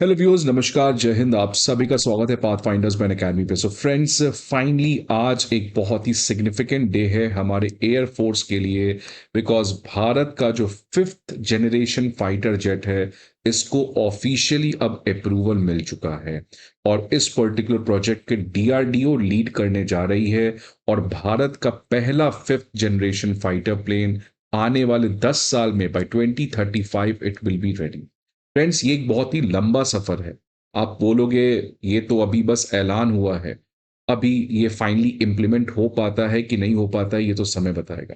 Hello viewers, नमस्कार, जय हिंद। आप सभी का स्वागत है पाथ फाइंडर्स मैन अकेडमी पे। सो फ्रेंड्स, फाइनली आज एक बहुत ही सिग्निफिकेंट डे है हमारे एयर फोर्स के लिए, बिकॉज भारत का जो फिफ्थ जनरेशन फाइटर जेट है, इसको ऑफिशियली अब अप्रूवल मिल चुका है। और इस पर्टिकुलर प्रोजेक्ट के डीआरडीओ लीड करने जा रही है। और भारत का पहला फिफ्थ जनरेशन फाइटर प्लेन आने वाले 10 साल में, by 2035 it will be ready. Friends, ये एक बहुत ही लंबा सफर है। आप बोलोगे ये तो अभी बस ऐलान हुआ है, अभी ये फाइनली इंप्लीमेंट हो पाता है कि नहीं हो पाता है ये तो समय बताएगा।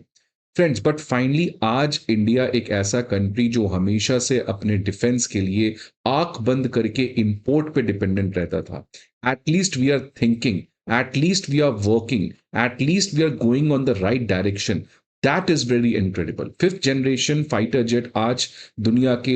फ्रेंड्स, बट फाइनली आज इंडिया एक ऐसा कंट्री जो हमेशा से अपने डिफेंस के लिए आंख बंद करके इंपोर्ट पे डिपेंडेंट रहता था, at least we are thinking, at least we are working, at least we are going on the right direction. That is very incredible. Fifth generation fighter jet आज दुनिया के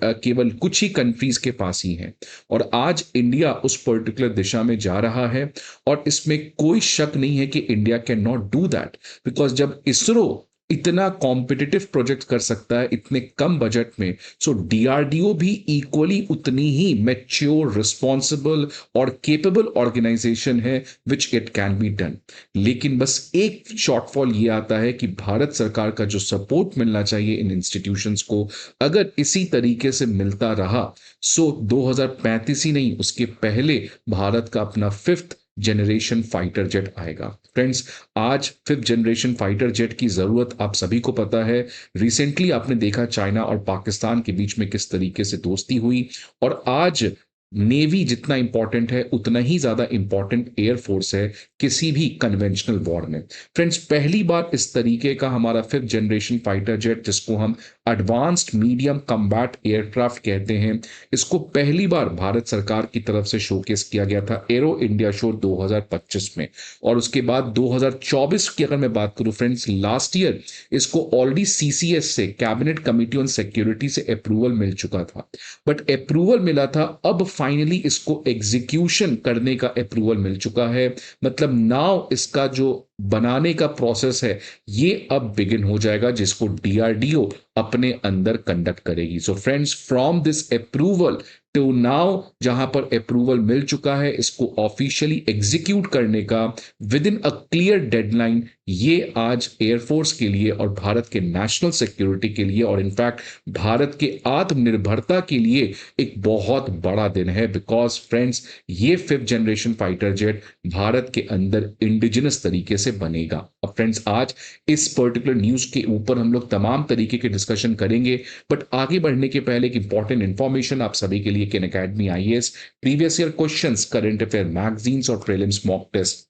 केवल कुछ ही कंट्रीज के पास ही है। और आज इंडिया उस पर्टिकुलर दिशा में जा रहा है। और इसमें कोई शक नहीं है कि India can not do that, because जब इसरो इतना कॉम्पिटिटिव प्रोजेक्ट कर सकता है इतने कम बजट में, सो डीआरडीओ भी इक्वली उतनी ही मैच्योर, रिस्पॉन्सिबल और केपेबल ऑर्गेनाइजेशन है which it can be done. लेकिन बस एक शॉर्टफॉल ये आता है कि भारत सरकार का जो सपोर्ट मिलना चाहिए इन इंस्टीट्यूशंस को, अगर इसी तरीके से मिलता रहा, सो 2035 ही नहीं, उसके पहले भारत का अपना फिफ्थ जनरेशन फाइटर जेट आएगा। फ्रेंड्स, आज फिफ्थ जनरेशन फाइटर जेट की जरूरत आप सभी को पता है। रिसेंटली आपने देखा चाइना और पाकिस्तान के बीच में किस तरीके से दोस्ती हुई। और आज नेवी जितना इंपॉर्टेंट है उतना ही ज्यादा इंपॉर्टेंट एयर फोर्स है किसी भी कन्वेंशनल वॉर में। फ्रेंड्स, पहली बार इस तरीके का हमारा फिफ्थ जनरेशन फाइटर जेट, जिसको हम एडवांस्ड मीडियम कम्बैट एयरक्राफ्ट कहते हैं, इसको पहली बार भारत सरकार की तरफ से शोकेस किया गया था एरो इंडिया शो 2025 में। और उसके बाद 2024 की अगर मैं बात करूं फ्रेंड्स, लास्ट ईयर इसको ऑलरेडी सीसीएस से, कैबिनेट कमिटी ऑन सिक्योरिटी से अप्रूवल मिल चुका था। बट अप्रूवल मिला था, अब फाइनली इसको एग्जीक्यूशन करने का अप्रूवल मिल चुका है। मतलब नाउ इसका जो बनाने का प्रोसेस है ये अब बिगिन हो जाएगा, जिसको डीआरडीओ अपने अंदर कंडक्ट करेगी। So friends, from this approval to now, जहां पर अप्रूवल मिल चुका है, इसको ऑफिशियली एग्जीक्यूट करने का with in a clear deadline, ये आज एयरफोर्स के लिए और भारत के नेशनल सिक्योरिटी के लिए और इनफैक्ट भारत के आत्मनिर्भरता के लिए एक बहुत बड़ा दिन है। बिकॉज फ्रेंड्स, ये fifth generation fighter jet Bharat के अंदर इंडिजिनस तरीके से बनेगा। अब फ्रेंड्स, आज इस पर्टिकुलर न्यूज के ऊपर हम लोग तमाम तरीके के डिस्कशन करेंगे। बट आगे बढ़ने के पहले एक इंपॉर्टेंट इंफॉर्मेशन आप सभी के लिए, किन academy IAS previous year questions, current affair magazines और प्रीलिम्स मॉक टेस्ट,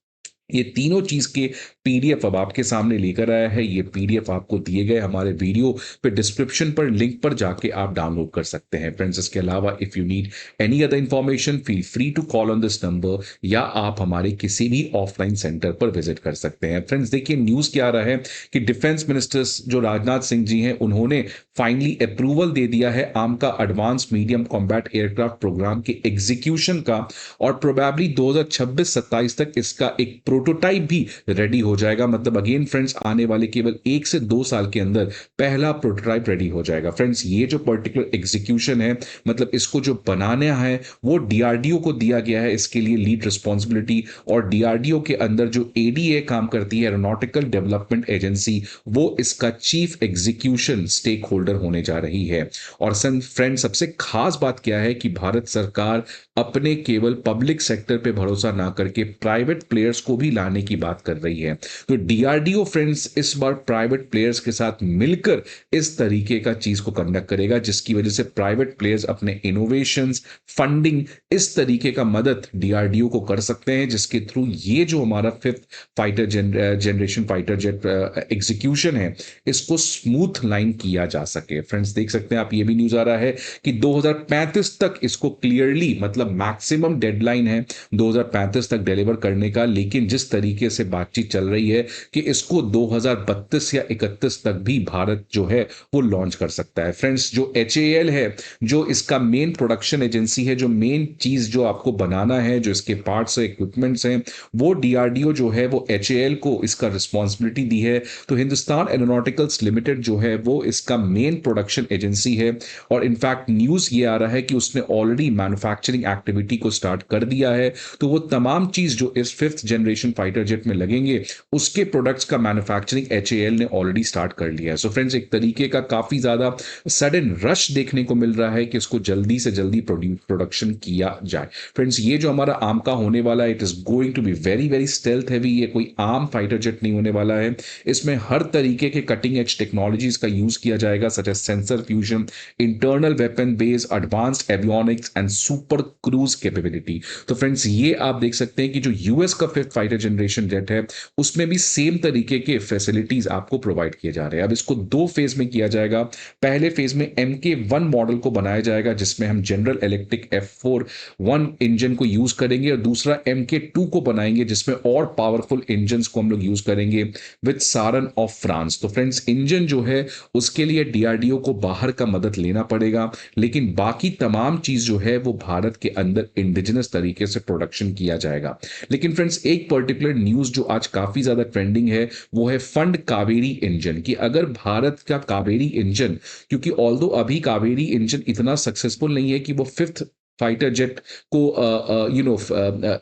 ये तीनों चीज के पीडीएफ अब आपके सामने लेकर आया है। ये पीडीएफ आपको दिए गए हमारे वीडियो पे डिस्क्रिप्शन पर लिंक पर जाके आप डाउनलोड कर सकते हैं। फ्रेंड्स, इसके अलावा if you need any other information, feel free to call on this number, या आप हमारे किसी भी ऑफलाइन सेंटर पर विजिट कर सकते हैं। फ्रेंड्स, देखिए न्यूज क्या आ रहा है कि डिफेंस मिनिस्टर्स जो राजनाथ सिंह जी हैं, उन्होंने फाइनली अप्रूवल दे दिया है आम का advance medium combat aircraft programme के एग्जीक्यूशन का। और प्रोबेबली 2026-27 तक इसका एक प्रोटोटाइप भी रेडी हो जाएगा। मतलब अगेन फ्रेंड्स, आने वाले केवल 1 से 2 साल के अंदर पहला प्रोटोटाइप रेडी हो जाएगा। फ्रेंड्स, ये जो पर्टिकुलर एग्जीक्यूशन है, मतलब इसको जो बनाना है वो डीआरडीओ को दिया गया है, इसके लिए लीड रिस्पॉन्सिबिलिटी। और डीआरडीओ के अंदर जो एडीए काम करती है, एरोनॉटिकल डेवलपमेंट एजेंसी, वो इसका चीफ एग्जीक्यूशन स्टेक होल्डर होने जा रही है। और फ्रेंड्स, सबसे खास बात क्या है कि भारत सरकार अपने केवल पब्लिक सेक्टर पे भरोसा ना करके प्राइवेट प्लेयर्स को भी लाने की बात कर रही है। तो डीआरडीओ फ्रेंड्स इस बार प्राइवेट प्लेयर्स के साथ मिलकर इस तरीके का चीज को कंडक्ट करेगा, जिसकी वजह से प्राइवेट प्लेयर्स अपने इनोवेशंस, फंडिंग, इस तरीके का मदद डीआरडीओ को कर सकते हैं, जिसके थ्रू ये जो हमारा fifth fighter generation fighter jet execution है, इसको स्मूथ लाइन किया जा सके। फ्रेंड्स, देख सकते हैं आप, ये भी न्यूज आ रहा है कि 2035 तक इसको क्लियरली, मतलब मैक्सिमम डेडलाइन है 2035 तक डिलीवर करने का। लेकिन जिस तरीके से बातचीत चल रही है कि इसको 2032 या 31 तक भी भारत जो है वो लॉन्च कर सकता है। फ्रेंड्स, जो HAL है, जो इसका मेन प्रोडक्शन एजेंसी है, जो मेन चीज जो आपको बनाना है, जो इसके पार्ट्स इक्विपमेंट्स हैं, वो DRDO जो है वो HAL को इसका रिस्पॉन्सिबिलिटी दी है। तो हिंदुस्तान एरोनॉटिकल्स लिमिटेड जो है वो इसका मेन प्रोडक्शन एजेंसी है। और इनफैक्ट न्यूज ये आ रहा है कि उसने ऑलरेडी मैन्युफैक्चरिंग एक्टिविटी को स्टार्ट कर दिया है। तो वो तमाम चीज जो इस 5th जनरेशन फाइटर जेट में लगेंगे, उसके प्रोडक्ट्स का मैन्युफैक्चरिंग HAL ने ऑलरेडी स्टार्ट कर लिया है। सो फ्रेंड्स, एक तरीके का काफी ज्यादा सडन रश देखने को मिल रहा है कि इसको जल्दी से जल्दी प्रोडक्शन किया जाए। फ्रेंड्स, ये जो हमारा आम का होने वाला है, it is going to be very very stealth heavy. ये कोई आम फाइटर जेट नहीं होने वाला है। इसमें हर तरीके के कटिंग एज टेक्नोलॉजीज का यूज किया जाएगा, such as sensor fusion, internal weapon base, advanced avionics and super cruise capability. तो फ्रेंड्स, ये आप देख सकते हैं कि जो यूएस का 5th फाइटर जनरेशन जेट है, उसमें भी सेम तरीके के फैसिलिटीज आपको प्रोवाइड किए जा रहे हैं। अब इसको 2 फेज में किया जाएगा। पहले फेज में MK1 मॉडल को बनाया जाएगा, जिसमें हम जनरल इलेक्ट्रिक F41 इंजन को यूज करेंगे, और दूसरा MK2 को बनाएंगे, जिसमें और पावरफुल इंजन को हम लोग यूज करेंगे विद सारन ऑफ फ्रांस। तो फ्रेंड्स, इंजन जो है उसके लिए DRDO को बाहर का मदद लेना पड़ेगा, लेकिन बाकी तमाम चीज जो है वो भारत के अंदर इंडिजिनस तरीके से प्रोडक्शन किया जाएगा। लेकिन फ्रेंड्स, एक पर्टिकुलर न्यूज जो आज काफी ज्यादा ट्रेंडिंग है, वो है फंड कावेरी इंजन, कि अगर भारत का कावेरी इंजन, क्योंकि ऑल्दो अभी कावेरी इंजन इतना सक्सेसफुल नहीं है कि वो 5th फाइटर जेट को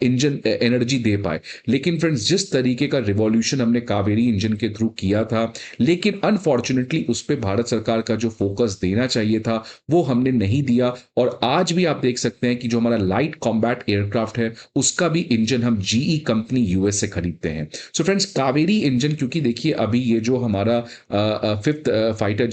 इंजन एनर्जी दे पाए, लेकिन फ्रेंड्स, जिस तरीके का रिवॉल्यूशन हमने कावेरी इंजन के थ्रू किया था, लेकिन अनफॉर्चुनेटली उस पर भारत सरकार का जो फोकस देना चाहिए था वो हमने नहीं दिया। और आज भी आप देख सकते हैं कि जो हमारा लाइट कॉम्बैट एयरक्राफ्ट है, उसका भी इंजन हम GE कंपनी US से खरीदते हैं। सो फ्रेंड्स, कावेरी इंजन, क्योंकि देखिए अभी ये जो हमारा 5th fighter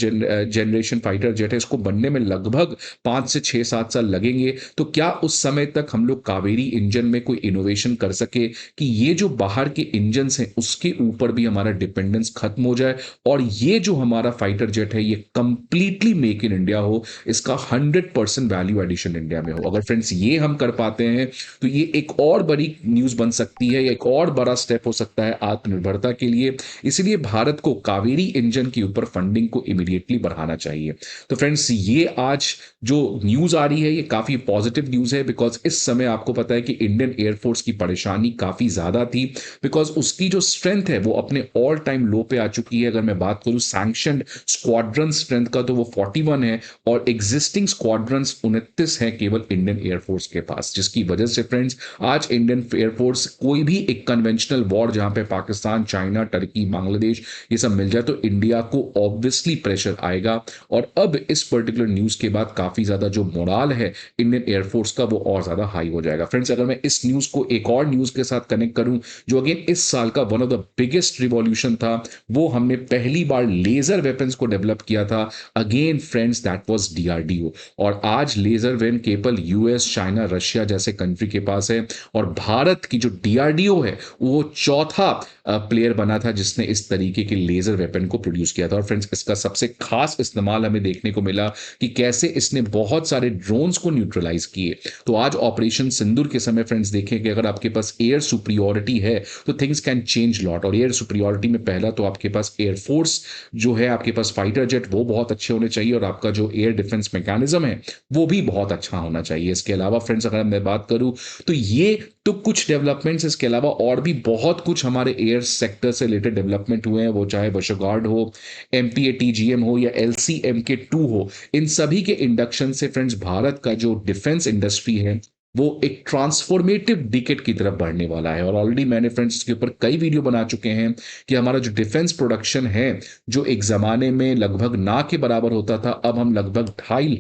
generation fighter jet है, इसको बनने में लगभग 5 से 6-7 साल लगेंगे। तो क्या उस समय तक हम लोग कावेरी इंजन में कोई इनोवेशन कर सके कि ये जो बाहर के इंजन हैं उसके ऊपर भी हमारा डिपेंडेंस खत्म हो जाए, और ये जो हमारा फाइटर जेट है ये कंप्लीटली मेक इन इंडिया हो, इसका 100% वैल्यू एडिशन इंडिया में हो। अगर फ्रेंड्स ये हम कर पाते हैं तो ये एक और बड़ी न्यूज बन सकती है, एक और बड़ा स्टेप हो सकता है आत्मनिर्भरता के लिए। इसलिए भारत को कावेरी इंजन के ऊपर फंडिंग को इमीडिएटली बढ़ाना चाहिए। तो फ्रेंड्स, ये आज जो न्यूज आ रही है ये काफी पॉजिटिव न्यूज है, बिकॉज इस समय आपको पता है कि इंडियन एयरफोर्स की परेशानी काफी ज्यादा थी, बिकॉज उसकी जो स्ट्रेंथ है वो अपने ऑल टाइम लो पे आ चुकी है। अगर मैं बात करूं सैंक्शनड स्क्वाड्रन स्ट्रेंथ का, तो वो 41 है, और एग्जिस्टिंग स्क्वाड्रन 29 है केवल इंडियन एयरफोर्स के पास, जिसकी वजह से फ्रेंड्स आज इंडियन एयरफोर्स कोई भी एक कन्वेंशनल वॉर जहां पे पाकिस्तान, चाइना, टर्की, बांग्लादेश ये सब मिल जाए, तो इंडिया को ऑब्वियसली प्रेशर आएगा। और अब इस पर्टिकुलर न्यूज के बाद काफी ज्यादा जो मोराल है इंडियन एयरफोर्स का वो और ज्यादा हाई हो जाएगा। फ्रेंड्स, अगर मैं इस न्यूज को एक और न्यूज के साथ कनेक्ट करूं जो अगेन इस साल का one of the biggest revolution था, वो हमने पहली बार लेजर वेपन्स को डेवलप किया था। Again friends, that was DRDO। और आज लेजर वेपन केवल US, चाइना, रशिया जैसे कंट्री के पास है, और भारत की जो DRDO है वो चौथा प्लेयर बना था जिसने इस तरीके के लेजर वेपन को प्रोड्यूस किया था। और फ्रेंड्स, इसका सबसे खास इस्तेमाल हमें देखने को मिला कि कैसे इसने बहुत सारे ड्रोन्स को न्यूट्रलाइज किए। तो आज ऑपरेशन सिंदूर के समय फ्रेंड्स देखें कि अगर आपके पास एयर सुपरियोरिटी है तो थिंग्स कैन चेंज लॉट। और एयर सुपरियोरिटी में पहला तो आपके पास एयरफोर्स जो है, आपके पास फाइटर जेट वो बहुत अच्छे होने चाहिए, और आपका जो एयर डिफेंस मैकेनिज्म है वो भी बहुत अच्छा होना चाहिए। इसके अलावा फ्रेंड्स, अगर मैं बात करूं तो ये तो कुछ डेवलपमेंट्स, इसके अलावा और भी बहुत कुछ हमारे एयर सेक्टर से रिलेटेड डेवलपमेंट हुए हैं, वो चाहे वशगार्ड हो, MPATGM हो, या LCMK2 हो। इन सभी के इंडक्शन से फ्रेंड्स भारत का जो डिफेंस इंडस्ट्री है वो एक ट्रांसफॉर्मेटिव डिकेड की तरफ बढ़ने वाला है। और ऑलरेडी मैंने फ्रेंड्स इसके ऊपर कई वीडियो बना चुके हैं कि हमारा जो डिफेंस प्रोडक्शन है, जो एक जमाने में लगभग ना के बराबर होता था, अब हम लगभग 2.5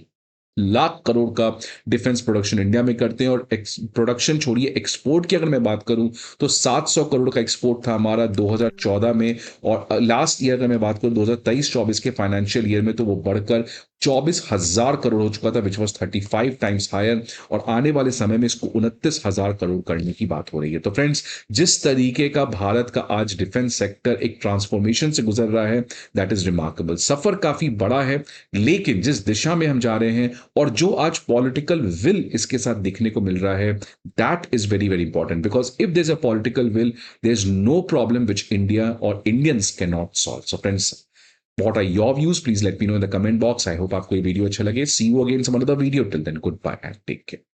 लाख करोड़ का डिफेंस प्रोडक्शन इंडिया में करते हैं। और प्रोडक्शन छोड़िए, एक्सपोर्ट की अगर मैं बात करूं तो 700 करोड़ का एक्सपोर्ट था हमारा 2014 में, और लास्ट ईयर अगर मैं बात करूं 2023-24 के फाइनेंशियल ईयर में, तो वो बढ़कर 24,000 करोड़ हो चुका था, विच वॉज 35 टाइम्स हायर। और आने वाले समय में इसको 29,000 करोड़ करने की बात हो रही है। तो फ्रेंड्स, जिस तरीके का भारत का आज डिफेंस सेक्टर एक ट्रांसफॉर्मेशन से गुजर रहा है, दैट इज रिमार्केबल। सफर काफी बड़ा है, लेकिन जिस दिशा में हम जा रहे हैं और जो आज पॉलिटिकल विल इसके साथ दिखने को मिल रहा है, that is very very important, because if there is a political will there is no problem which India और Indians can not solve. So friends, what are your views? Please let me know in the comment box. I hope आपको ये video अच्छा लगे. See you again some another video. Till then, goodbye and take care.